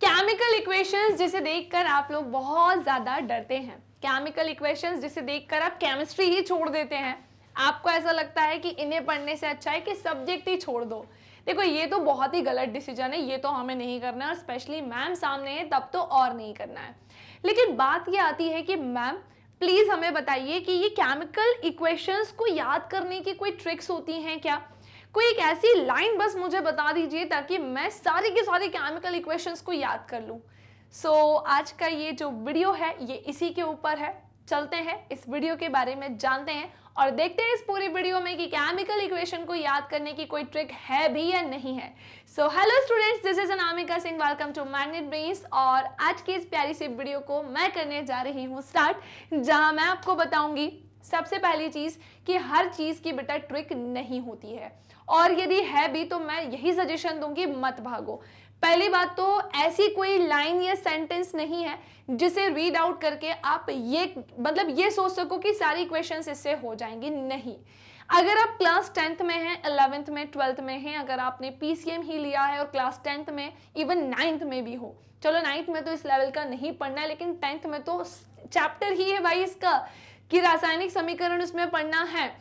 Chemical equations जिसे देखकर आप लोग बहुत ज़्यादा डरते हैं, केमिकल इक्वेशंस जिसे देखकर आप केमिस्ट्री ही छोड़ देते हैं, आपको ऐसा लगता है कि इन्हें पढ़ने से अच्छा है कि सब्जेक्ट ही छोड़ दो। देखो ये तो बहुत ही गलत डिसीजन है, ये तो हमें नहीं करना है, और स्पेशली मैम सामने है तब तो और नहीं करना है। लेकिन बात ये आती है कि मैम प्लीज़ हमें बताइए कि ये केमिकल इक्वेशंस को याद करने की कोई ट्रिक्स होती हैं क्या? कोई एक ऐसी लाइन बस मुझे बता दीजिए ताकि मैं सारी की सारी केमिकल इक्वेशंस को याद कर लूँ। आज का ये जो वीडियो है ये इसी के ऊपर है। चलते हैं इस वीडियो के बारे में जानते हैं और देखते हैं इस पूरी वीडियो में कि केमिकल इक्वेशन को याद करने की कोई ट्रिक है भी या नहीं है। Hello students, this is Anamika Singh, welcome to Magnet Brains. और आज की इस प्यारी सी वीडियो को मैं करने जा रही हूँ स्टार्ट, जहां मैं आपको बताऊंगी सबसे पहली चीज कि हर चीज की बेटा ट्रिक नहीं होती है, और यदि है भी तो मैं यही सजेशन दूंगी, मत भागो। पहली बात तो ऐसी कोई लाइन या सेंटेंस नहीं है जिसे रीड आउट करके आप ये सोच सको कि सारी क्वेश्चंस इससे हो जाएंगी। नहीं, अगर आप क्लास 10th में हैं, 11th में, 12th में हैं, अगर आपने पीसीएम ही लिया है और क्लास 10th में, इवन 9th में भी हो, चलो 9th में तो इस लेवल का नहीं पढ़ना है, लेकिन 10th में तो चैप्टर ही है भाई इसका कि रासायनिक समीकरण उसमें पढ़ना है।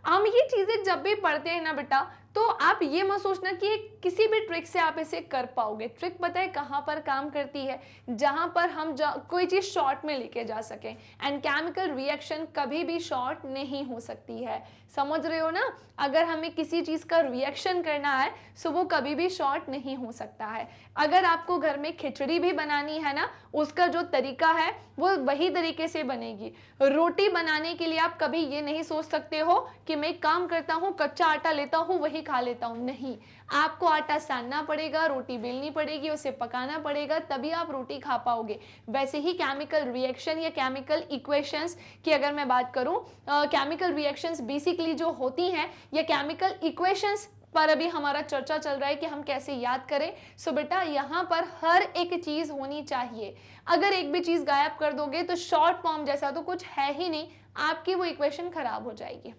हम ये चीजें जब भी पढ़ते हैं ना बेटा, तो आप ये मत सोचना कि किसी भी ट्रिक से आप इसे कर पाओगे। ट्रिक पता है कहाँ पर काम करती है? जहाँ पर हम कोई चीज़ शॉर्ट में लेके जा सकें, एंड केमिकल रिएक्शन कभी भी शॉर्ट नहीं हो सकती है। समझ रहे हो ना? अगर हमें किसी चीज़ का रिएक्शन करना है सो वो कभी भी शॉर्ट नहीं हो सकता है। अगर आपको घर में खिचड़ी भी बनानी है ना, उसका जो तरीका है वो वही तरीके से बनेगी। रोटी बनाने के लिए आप कभी ये नहीं सोच सकते हो कि मैं काम करता हूँ, कच्चा आटा लेता हूँ, वही खा लेता हूँ। नहीं, आपको आटा सानना पड़ेगा, रोटी बेलनी पड़ेगी, उसे पकाना पड़ेगा, तभी आप रोटी खा पाओगे। वैसे ही केमिकल रिएक्शन या केमिकल इक्वेशंस की अगर मैं बात करूं, केमिकल रिएक्शंस बेसिकली जो होती हैं या केमिकल इक्वेशंस पर अभी हमारा चर्चा चल रहा है कि हम कैसे याद करें। बेटा यहाँ पर हर एक चीज होनी चाहिए। अगर एक भी चीज गायब कर दोगे तो शॉर्ट फॉर्म जैसा तो कुछ है ही नहीं, आपकी वो इक्वेशन खराब हो जाएगी।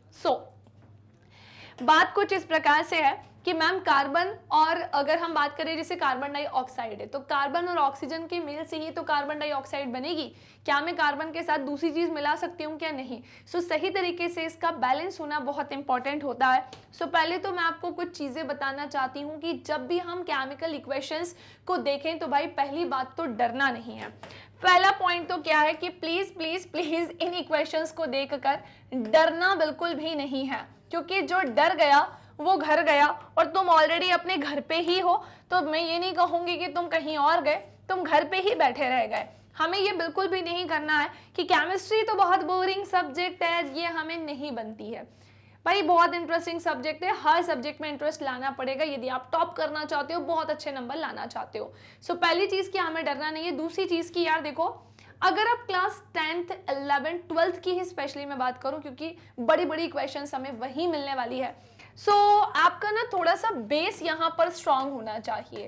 बात कुछ इस प्रकार से है कि मैम कार्बन, और अगर हम बात करें जैसे कार्बन डाइऑक्साइड है, तो कार्बन और ऑक्सीजन के मेल से ही तो कार्बन डाइऑक्साइड बनेगी। क्या मैं कार्बन के साथ दूसरी चीज मिला सकती हूँ? क्या नहीं। सही तरीके से इसका बैलेंस होना बहुत इंपॉर्टेंट होता है। पहले तो मैं आपको कुछ चीजें बताना चाहती हूँ कि जब भी हम केमिकल इक्वेशंस को देखें तो भाई पहली बात तो डरना नहीं है। पहला पॉइंट तो क्या है कि please please please in equations को देखकर डरना बिल्कुल भी नहीं है, क्योंकि जो डर गया वो घर गया, और तुम ऑलरेडी अपने घर पे ही हो। तो मैं ये नहीं कहूंगी कि तुम कहीं और गए, तुम घर पे ही बैठे रह गए। हमें ये बिल्कुल भी नहीं करना है कि केमिस्ट्री तो बहुत बोरिंग सब्जेक्ट है, ये हमें नहीं बनती है। भाई बहुत इंटरेस्टिंग सब्जेक्ट है, हर सब्जेक्ट में इंटरेस्ट लाना पड़ेगा यदि आप टॉप करना चाहते हो, बहुत अच्छे नंबर लाना चाहते हो। पहली चीज की हमें डरना नहीं है। दूसरी चीज की यार देखो, अगर आप क्लास 10th 11th 12th की ही स्पेशली मैं बात करूं, क्योंकि बड़ी बड़ी क्वेश्चंस हमें वही मिलने वाली है, आपका ना थोड़ा सा बेस यहाँ पर स्ट्रांग होना चाहिए।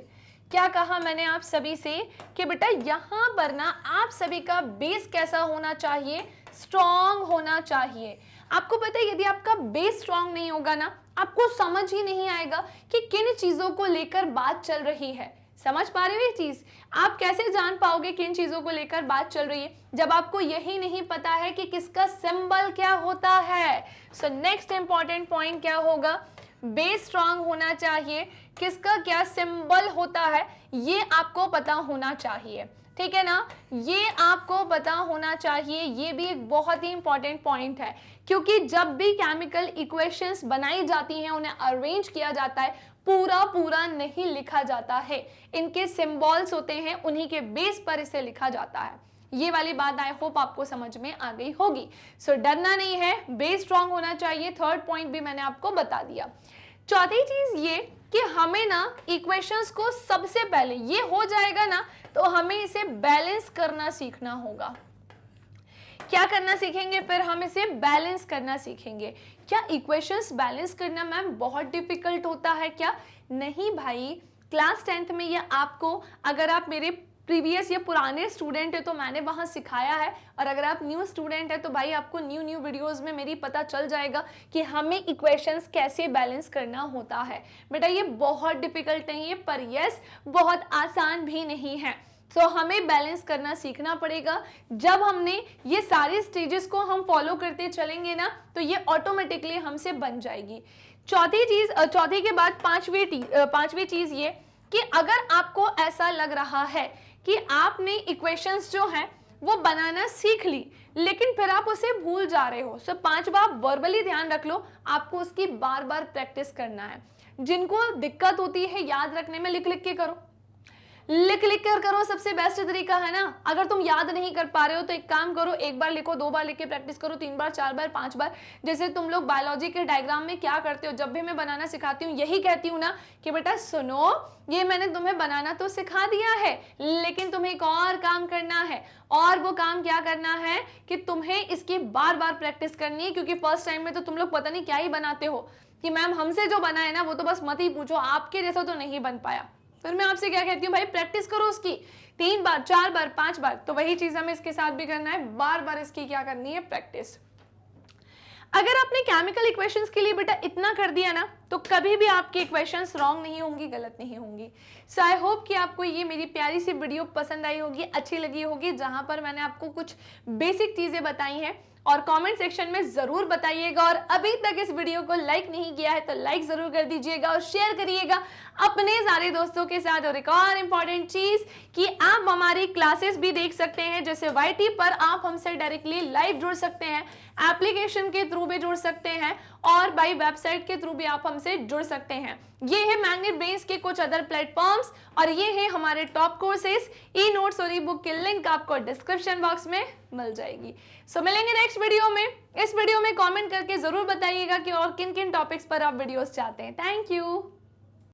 क्या कहा मैंने आप सभी से कि बेटा यहाँ पर ना आप सभी का बेस कैसा होना चाहिए? स्ट्रांग होना चाहिए। आपको पता है यदि आपका बेस स्ट्रांग नहीं होगा ना, आपको समझ ही नहीं आएगा कि किन चीजों को लेकर बात चल रही है। समझ पा रहे हो ये चीज? आप कैसे जान पाओगे किन चीजों को लेकर बात चल रही है जब आपको यही नहीं पता है कि किसका सिंबल क्या होता है। नेक्स्ट इंपॉर्टेंट पॉइंट क्या होगा? बेस स्ट्रांग होना चाहिए, किसका क्या सिंबल होता है ये आपको पता होना चाहिए, ठीक है ना? ये आपको पता होना चाहिए। ये भी एक बहुत ही इंपॉर्टेंट पॉइंट है, क्योंकि जब भी केमिकल इक्वेशंस बनाई जाती हैं, उन्हें अरेंज किया जाता है, पूरा नहीं लिखा जाता है। इनके सिंबल्स होते हैं, उन्हीं के बेस पर इसे लिखा जाता है। ये वाली बात आई होप आपको समझ में आ गई होगी। डरना नहीं है, बेस स्ट्रांग होना चाहिए। थर्ड पॉइंट भी मैंने आपको बता दिया। चौथी चीज ये कि हमें ना इक्वेशंस को सबसे पहले ये हो जाएगा ना, तो हमें इसे बैलेंस करना सीखना होगा। क्या करना सीखेंगे? फिर हम इसे बैलेंस करना सीखेंगे। क्या इक्वेशंस बैलेंस करना मैम बहुत डिफिकल्ट होता है क्या? नहीं भाई, क्लास 10th में ये आपको, अगर आप मेरे प्रीवियस या पुराने स्टूडेंट है तो मैंने वहाँ सिखाया है, और अगर आप न्यू स्टूडेंट है तो भाई आपको न्यू वीडियोस में मेरी पता चल जाएगा कि हमें इक्वेशंस कैसे बैलेंस करना होता है। बेटा ये बहुत डिफिकल्ट नहीं है, पर यस बहुत आसान भी नहीं है। तो हमें बैलेंस करना सीखना पड़ेगा। जब हमने ये सारे स्टेजेस को हम फॉलो करते चलेंगे ना, तो ये ऑटोमेटिकली हमसे बन जाएगी। चौथी के बाद पांचवी चीज ये कि अगर आपको ऐसा लग रहा है कि आपने इक्वेशंस जो हैं वो बनाना सीख ली लेकिन फिर आप उसे भूल जा रहे हो, सो 5 बार वर्बली ध्यान रख लो, आपको उसकी बार बार प्रैक्टिस करना है। जिनको दिक्कत होती है याद रखने में, लिख लिख के करो, लिख कर करो, सबसे बेस्ट तरीका है ना। अगर तुम याद नहीं कर पा रहे हो तो एक काम करो, 1 बार लिखो, 2 बार लिख के प्रैक्टिस करो, 3 बार, 4 बार, 5 बार। जैसे तुम लोग बायोलॉजी के डायग्राम में क्या करते हो, जब भी मैं बनाना सिखाती हूँ यही कहती हूँ ना कि बेटा सुनो, ये मैंने तुम्हें बनाना तो सिखा दिया है लेकिन तुम्हें एक और काम करना है, और वो काम क्या करना है कि तुम्हें इसकी बार बार प्रैक्टिस करनी है, क्योंकि फर्स्ट टाइम में तो तुम लोग पता नहीं क्या ही बनाते हो कि मैम हमसे जो बना है ना वो तो बस मत ही पूछो, आपके जैसा तो नहीं बन पाया। फिर मैं आपसे क्या कहती हूँ, भाई प्रैक्टिस करो उसकी 3 बार, 4 बार, 5 बार। तो वही चीज हमें इसके साथ भी करना है, बार बार इसकी क्या करनी है, प्रैक्टिस। अगर आपने केमिकल इक्वेशंस के लिए बेटा इतना कर दिया ना, तो कभी भी आपकी इक्वेशंस रॉन्ग नहीं होंगी, गलत नहीं होंगी। सो आई होप कि आपको ये मेरी प्यारी सी वीडियो पसंद आई होगी, अच्छी लगी होगी, जहां पर मैंने आपको कुछ बेसिक चीजें बताई हैं। और कमेंट सेक्शन में जरूर बताइएगा, और अभी तक इस वीडियो को लाइक नहीं किया है तो लाइक जरूर कर दीजिएगा और शेयर करिएगा अपने सारे दोस्तों के साथ। और एक और इम्पॉर्टेंट चीज कि आप हमारी क्लासेस भी देख सकते हैं, जैसे YT पर आप हमसे डायरेक्टली लाइव जुड़ सकते हैं, एप्लीकेशन के थ्रू भी जुड़ सकते हैं, और बाई वेबसाइट के थ्रू भी आप हमसे जुड़ सकते हैं। ये है मैग्नेट ब्रेन्स के कुछ अदर प्लेटफॉर्म्स, और ये है हमारे टॉप कोर्सेज। ई नोट्स और ई बुक की लिंक आपको डिस्क्रिप्शन बॉक्स में मिल जाएगी। सो मिलेंगे नेक्स्ट वीडियो में। इस वीडियो में कमेंट करके जरूर बताइएगा कि और किन किन टॉपिक्स पर आप वीडियोस चाहते हैं। Thank you.